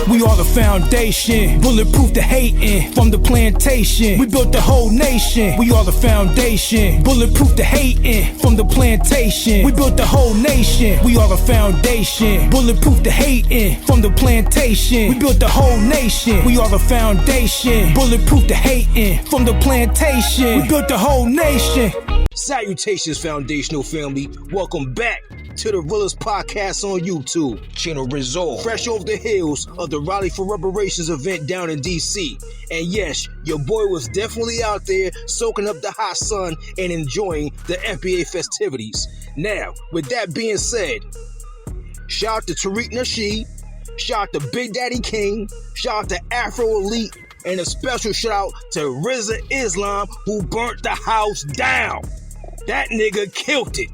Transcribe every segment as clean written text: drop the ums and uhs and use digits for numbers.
We are the foundation, bulletproof the hating from the plantation. We built the whole nation. We are the foundation, bulletproof the hating from the plantation. We built the whole nation. We are the foundation, bulletproof the hating from the plantation. We built the whole nation. We are the foundation, bulletproof the hating from the plantation. We built the whole nation. Salutations, foundational family. Welcome back to the Rizza podcast on YouTube. Channel Rizza, fresh off the heels of the Rally for Reparations event down in DC. And yes, your boy was definitely out there soaking up the hot sun and enjoying the FBA festivities. Now, with that being said, shout out to Tariq Nasheed, shout out to Big Daddy King, shout out to Afro Elite, and a special shout out to Rizza Islam, who burnt the house down. That nigga killed it.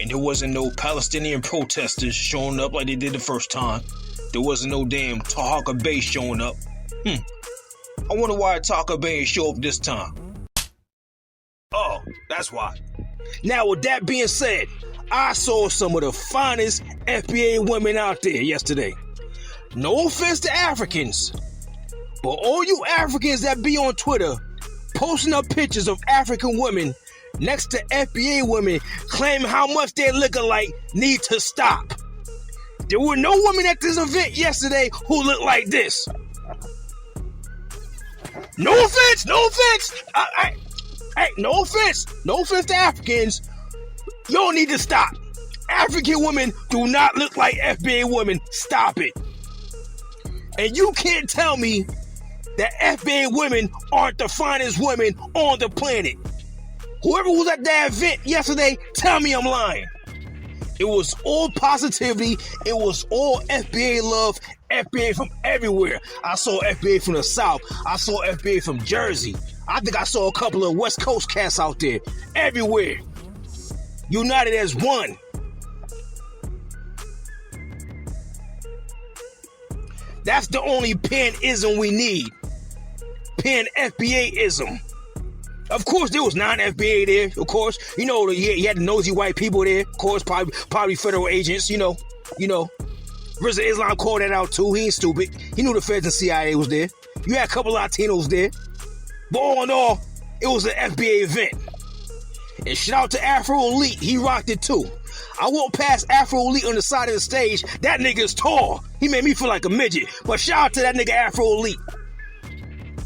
And there wasn't no Palestinian protesters showing up like they did the first time. There wasn't no damn Tahaka Bay showing up. I wonder why Tahaka Bay ain't show up this time. Oh, that's why. Now, with that being said, I saw some of the finest FBA women out there yesterday. No offense to Africans, but all you Africans that be on Twitter posting up pictures of African women next to FBA women claiming how much they look alike need to stop. There were no women at this event yesterday who looked like this. No offense, no offense. No offense to Africans. Y'all need to stop. African women do not look like FBA women. Stop it. And you can't tell me that FBA women aren't the finest women on the planet. Whoever was at that event yesterday, tell me I'm lying. It was all positivity. It was all FBA love. FBA from everywhere. I saw FBA from the South. I saw FBA from Jersey. I think I saw a couple of West Coast cats out there. Everywhere. United as one. That's the only pan-ism we need. Pan-FBA-ism. Of course, there was non-FBA there. Of course, you had the nosy white people there. Of course, probably federal agents. You know. Rizza Islam called that out too. He ain't stupid. He knew the feds and CIA was there. You had a couple Latinos there. But all in all, it was an FBA event. And shout out to Afro Elite. He rocked it too. I walked past Afro Elite on the side of the stage. That nigga's tall. He made me feel like a midget. But shout out to that nigga Afro Elite.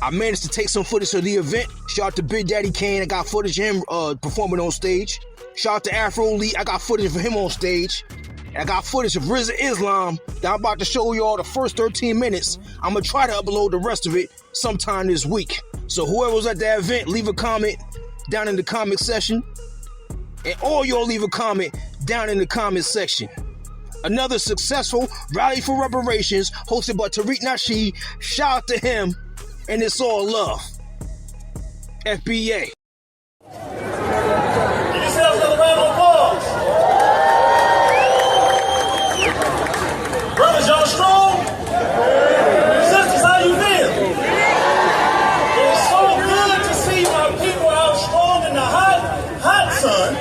I managed to take some footage of the event. Shout out to Big Daddy Kane. I got footage of him performing on stage. Shout out to Afro Elite. I got footage of him on stage. I got footage of Rizza Islam that I'm about to show y'all the first 13 minutes. I'm going to try to upload the rest of it sometime this week. So whoever was at that event, leave a comment down in the comment section. And all y'all leave a comment down in the comment section. Another successful Rally for Reparations hosted by Tariq Nasheed. Shout out to him. And it's all love. FBA. Give yourselves another round of applause. Brothers, y'all strong? Sisters, how you feel? It's so good to see my people out strong in the hot sun.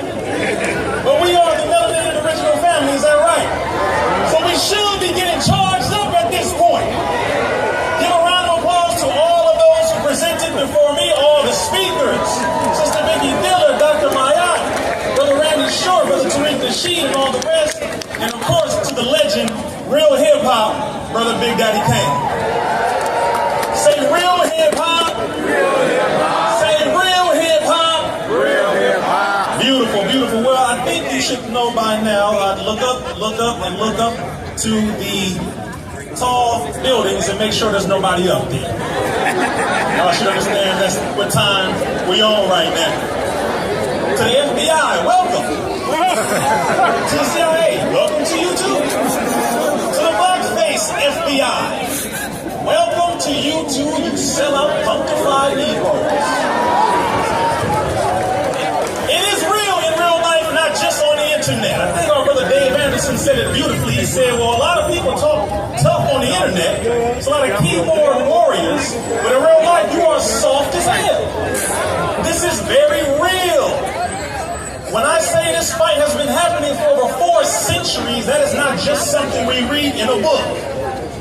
But we are the melanated original family, is that right? So we should be getting charged up at this point. Give a round of applause to all of those who presented before me, all the speakers. Sister Vicky Diller, Dr. Mayat, Brother Randy Short, Brother Tariq Nasheed, and all the rest. And of course, to the legend, real hip-hop, Brother Big Daddy Kane. Say real hip-hop. Real hip-hop. Say real hip-hop. Real hip-hop. Beautiful, beautiful. Well, I think you should know by now, look up to the tall buildings and make sure there's nobody up there. Y'all should understand that's what time we on right now. To the FBI, welcome. To the CIA, welcome to you too. To the blackface FBI, welcome to you too, you sellout, punctified Negroes. It is real in real life, not just on the internet. I think our brother Dave Anderson said it beautifully. He said, well, a lot of people talk tough on the internet. It's a lot of keyboard warriors, but in real life, you are soft as hell. This is very real. When I say this fight has been happening for over 4 centuries, that is not just something we read in a book.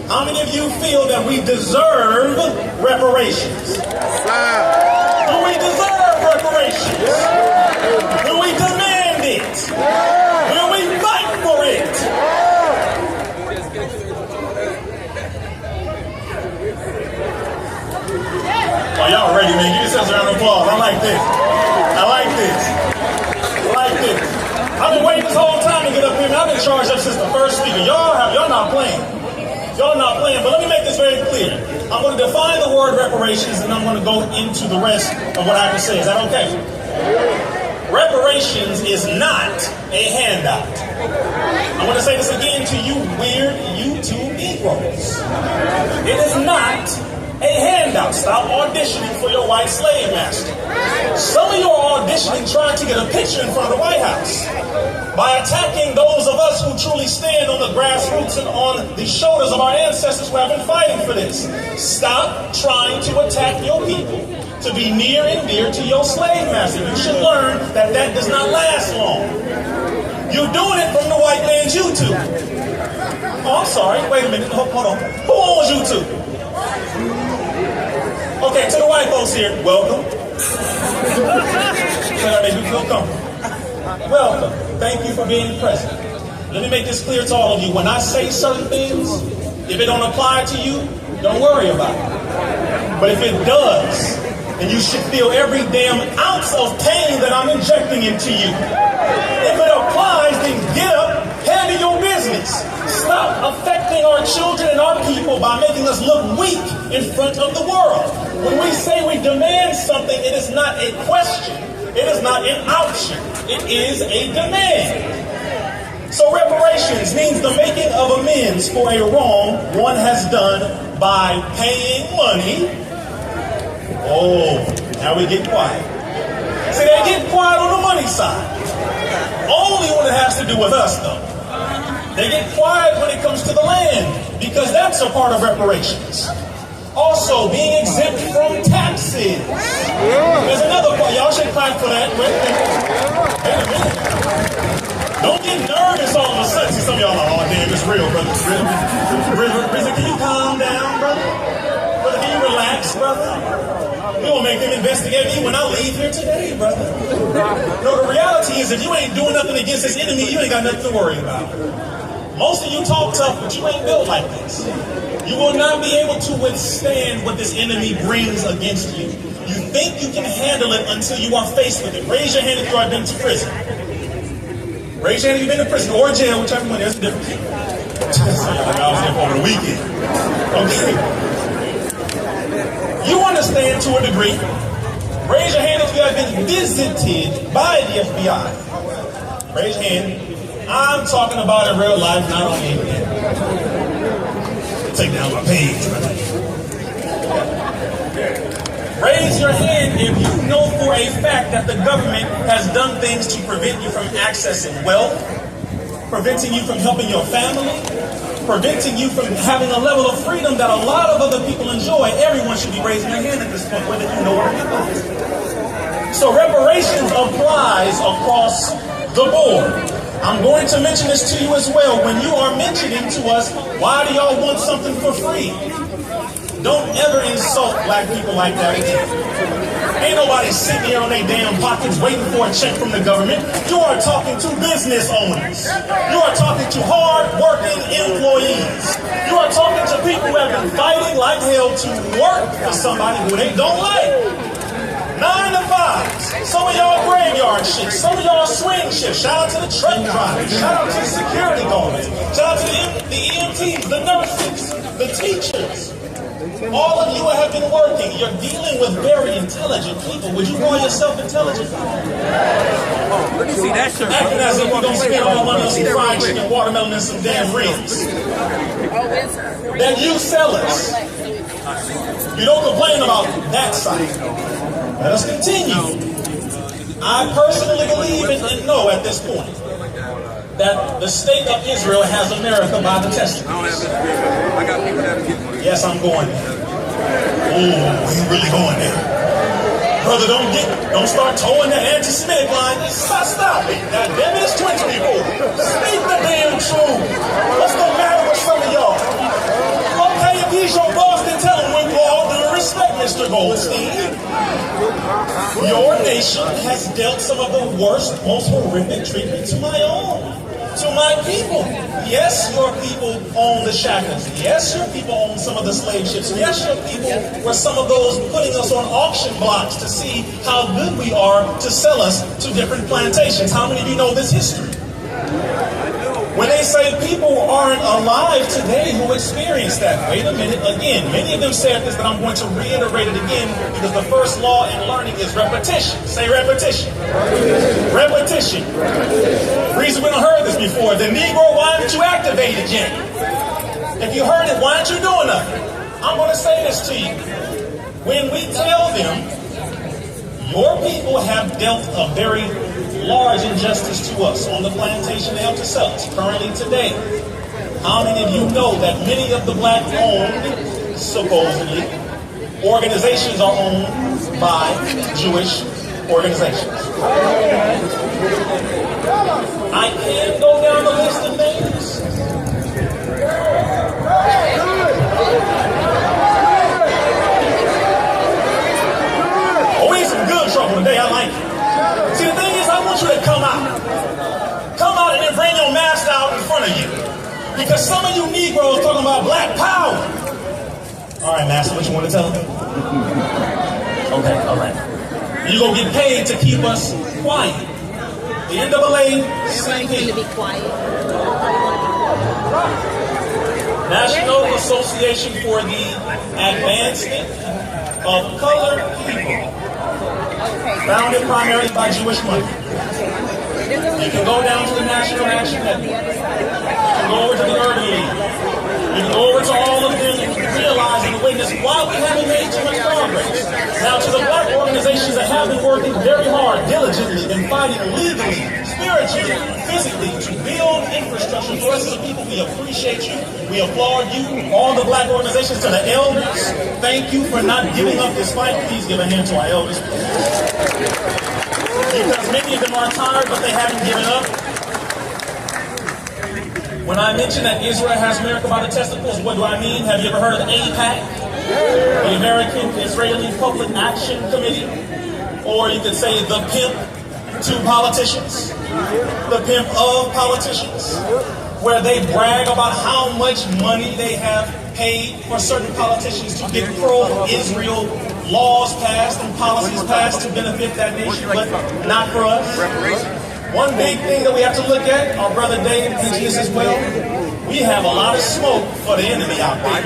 How many of you feel that we deserve reparations? Do we deserve reparations? Do we demand it? Will we fight for it? Oh, y'all ready, man? Give yourselves a round of applause. I like this. I like this. I like this. I've been waiting this whole time to get up here. I've been charged up since the first speaker. Y'all not playing. Y'all not playing. But let me make this very clear. I'm going to define the word reparations, and I'm going to go into the rest of what I have to say. Is that okay? Reparations is not a handout. I want to say this again to you weird YouTube Negroes. It is not a handout. Stop auditioning for your white slave master. Some of you are auditioning trying to get a picture in front of the White House by attacking those of us who truly stand on the grassroots and on the shoulders of our ancestors who have been fighting for this. Stop trying to attack your people to be near and dear to your slave master. You should learn that that does not last long. You're doing it from the white man's YouTube. Oh, I'm sorry. Wait a minute. Hold on. Who owns YouTube? Okay, to the white folks here, welcome. Welcome. Thank you for being present. Let me make this clear to all of you. When I say certain things, if it don't apply to you, don't worry about it. But if it does, then you should feel every damn ounce of pain that I'm injecting into you. If it applies, then get up, handle your business. Stop affecting our children and our people by making us look weak in front of the world. When we say we demand something, it is not a question. It is not an option. It is a demand. So reparations means the making of amends for a wrong one has done by paying money. Oh, now we get quiet. See, they get quiet on the money side. Only when it has to do with us, though. They get quiet when it comes to the land, because that's a part of reparations. Also, being exempt from taxes. There's another part. Y'all should clap for that. Wait a minute. Don't get nervous all of a sudden. See, some of y'all are like, oh, damn, it's real, brother. It's real. Rizza, can you calm down, brother? Brother, can you relax, brother? You won't make them investigate me when I leave here today, brother. No, the reality is if you ain't doing nothing against this enemy, you ain't got nothing to worry about. Most of you talk tough, but you ain't built like this. You will not be able to withstand what this enemy brings against you. You think you can handle it until you are faced with it. Raise your hand if you have been to prison. Raise your hand if you've been to prison or jail, whichever one. There's a difference. Like I was there over the weekend. Okay. You understand to a degree. Raise your hand if you have been visited by the FBI. Raise your hand. I'm talking about in real life, not on the internet. Take down my page. Raise your hand if you know for a fact that the government has done things to prevent you from accessing wealth, preventing you from helping your family, preventing you from having a level of freedom that a lot of other people enjoy. Everyone should be raising their hand at this point, whether you know where it goes. So reparations applies across the board. I'm going to mention this to you as well. When you are mentioning to us, why do y'all want something for free? Don't ever insult black people like that again. Ain't nobody sitting here on their damn pockets waiting for a check from the government. You are talking to business owners. You are talking to hard-working employees. You are talking to people who have been fighting like hell to work for somebody who they don't like. 9 to 5. Some of y'all graveyard shifts. Some of y'all swing shifts. Shout out to the truck drivers. Shout out to the security guards. Shout out to the EMTs, the nurses, the teachers. All of you have been working. You're dealing with very intelligent people. Would you call yourself intelligent? Let me see that shirt. Acting as if we don't spend all money on some fried chicken, watermelon, and some damn ribs. That you sellers. You don't complain about that side. Let us continue. I personally believe and know at this point that the state of Israel has America by the testicles. I got people that get money. Yes, I'm going there. Oh, you really going there. Brother, don't start towing that anti-Semitic line. Stop it. God damn it, it's 20 people. Speak the damn truth. What's the matter with some of y'all? he's your boss, then tell him with all due respect, Mr. Goldstein. Your nation has dealt some of the worst, most horrific treatment to my people. Yes, your people own the shackles. Yes, your people own some of the slave ships. Yes, your people were some of those putting us on auction blocks to see how good we are to sell us to different plantations. How many of you know this history? When they say people aren't alive today who experienced that, wait a minute, again, many of them said this, but I'm going to reiterate it again because the first law in learning is repetition. Say repetition. Repetition. Reason we don't heard this before. The Negro, why didn't you activate it yet? If you heard it, why aren't you doing nothing? I'm going to say this to you. When we tell them, your people have dealt a very large injustice to us on the plantation they help to sell us currently today. How many of you know that many of the black-owned, supposedly, organizations are owned by Jewish organizations? I can go down the list of names. Oh, we in some good trouble today. I like it. See, the thing is, I want you to come out. Come out and then bring your mask out in front of you. Because some of you Negroes talking about black power. All right, Master, what you want to tell them? Okay, all right. You're going to get paid to keep us quiet. The NAA, same thing. To be quiet. National Association for the Advancement of Colored People. Founded primarily by Jewish money. You can go down to the National Action Network. You can go over to the Urban League. You can go over to all of them and realize and witness why we haven't made too much progress. Now, to the black organizations that have been working very hard, diligently, and fighting legally, spiritually, physically, to build infrastructure for us as a people, we appreciate you. We applaud you. All the black organizations, to the elders, thank you for not giving up this fight. Please give a hand to our elders. Because many of them are tired, but they haven't given up. When I mention that Israel has America by the testicles, what do I mean? Have you ever heard of AIPAC? The American Israeli Public Action Committee? Or you could say the pimp to politicians. The pimp of politicians. Where they brag about how much money they have paid for certain politicians to get pro-Israel laws passed and policies passed to benefit that nation, but not for us. Reparations. One big thing that we have to look at, our brother Dave mentioned this as well, we have a lot of smoke for the enemy out there.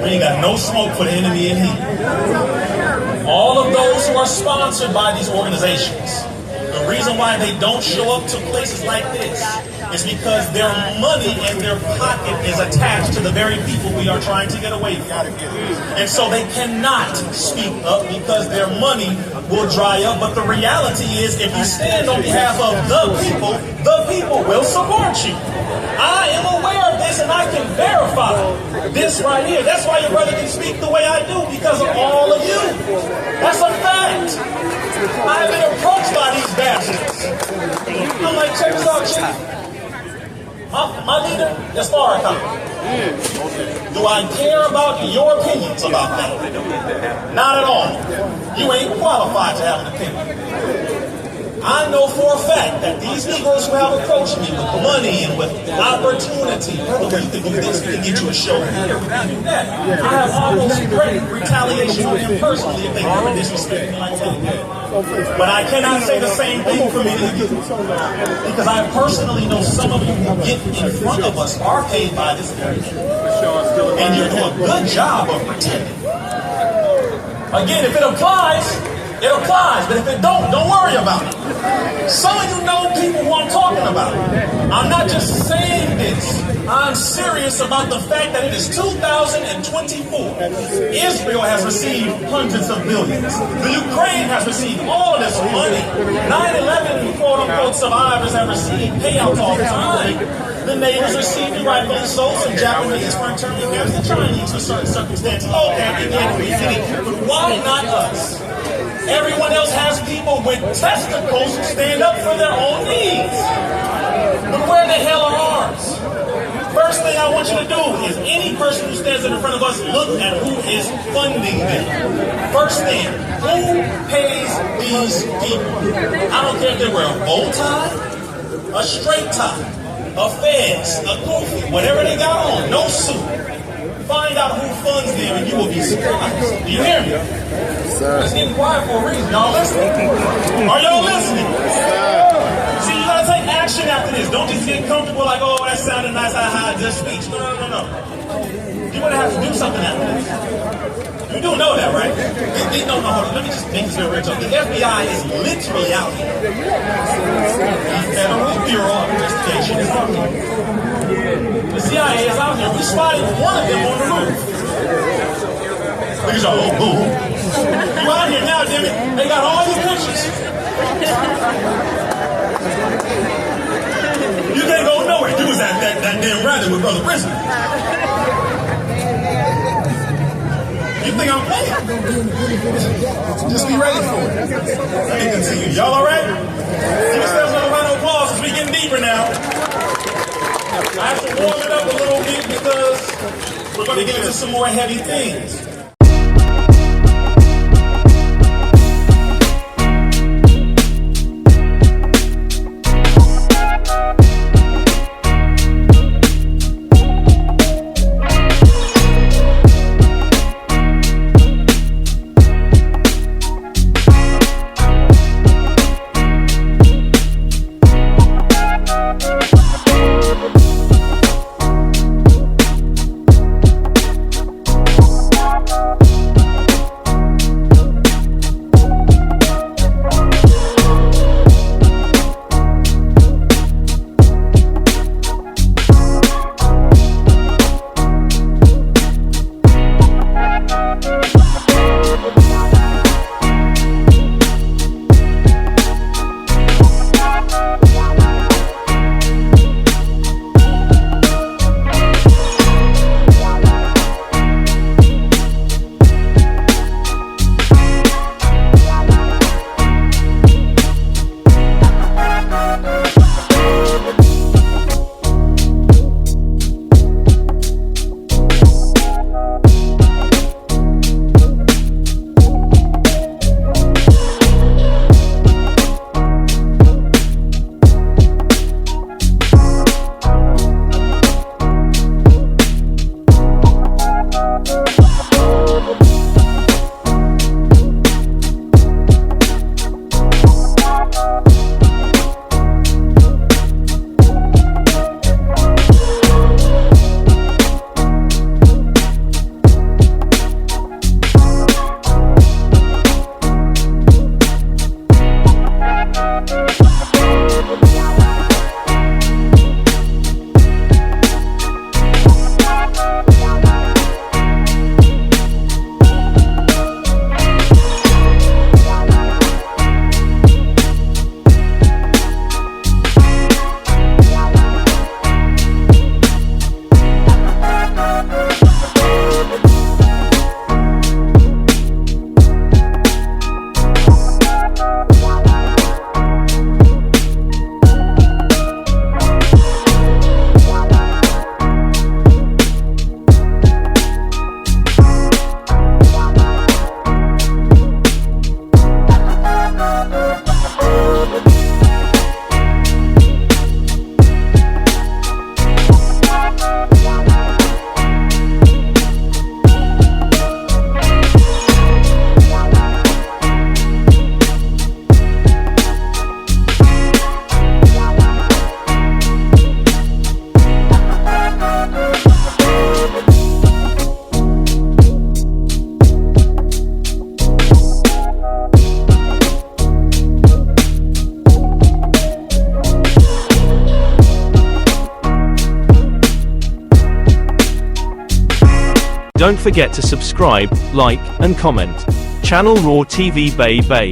We ain't got no smoke for the enemy in here. All of those who are sponsored by these organizations, the reason why they don't show up to places like this is because their money and their pocket is attached to the very people we are trying to get away from. And so they cannot speak up because their money will dry up. But the reality is, if you stand on behalf of the people will support you. I am aware of this and I can verify this right here. That's why your brother can speak the way I do, because of all of you. That's a fact. I've been approached by these bastards. I'm like, check this out, Chief. My leader is Farrakhan. Do I care about your opinions about that? Not at all. You ain't qualified to have an opinion. I know for a fact that these Negroes who have approached me with money and with opportunity, brother, we can do this, we can get you a show here, we can do that. I have almost threatened retaliation on them personally if they ever disrespect me like that. But I cannot say the same thing for many of you, because I personally know some of you who get in front of us are paid by this very thing. And you're doing a good job of pretending. Again, if it applies, it applies, but if it don't worry about it. Some of you know people who I'm talking about. I'm not just saying this. I'm serious about the fact that it is 2024. Israel has received hundreds of billions. The Ukraine has received all of this money. 9/11 quote-unquote survivors have received payouts all the time. The neighbors receive it, rightfully so. Some Japanese for internally affairs, the Chinese for certain circumstances. Okay, we get it. But why not us? Everyone else has people with testicles who stand up for their own needs. But where the hell are ours? First thing I want you to do is any person who stands in front of us, look at who is funding them. First thing, who pays these people? I don't care if they wear a bow tie, a straight tie, a fez, a goofy, whatever they got on, no suit. Find out who funds them and you will be surprised. Do you hear me? It's getting quiet for a reason. Y'all listening? Are y'all listening? See, you gotta take action after this. Don't just get comfortable like, oh, that sounded nice, I just speech. No. You're gonna have to do something after this. You do know that, right? No, hold on. Let me just make this real rich. The FBI is literally out here. The Federal Bureau of Investigation is out here. The CIA is out here. We spotted one of them on the roof. Look at y'all, boom. You out here now, damn it. They got all your pictures. You can't go nowhere. You was at that damn rally with Brother Rizza. You think I'm playing? Just be ready for it. Let me continue. Y'all all right? Give yourselves another round of applause as we getting deeper now. I have to warm it up a little bit because we're going to get into some more heavy things. Don't forget to subscribe, like, and comment. Channel Raw TV Bay Bay.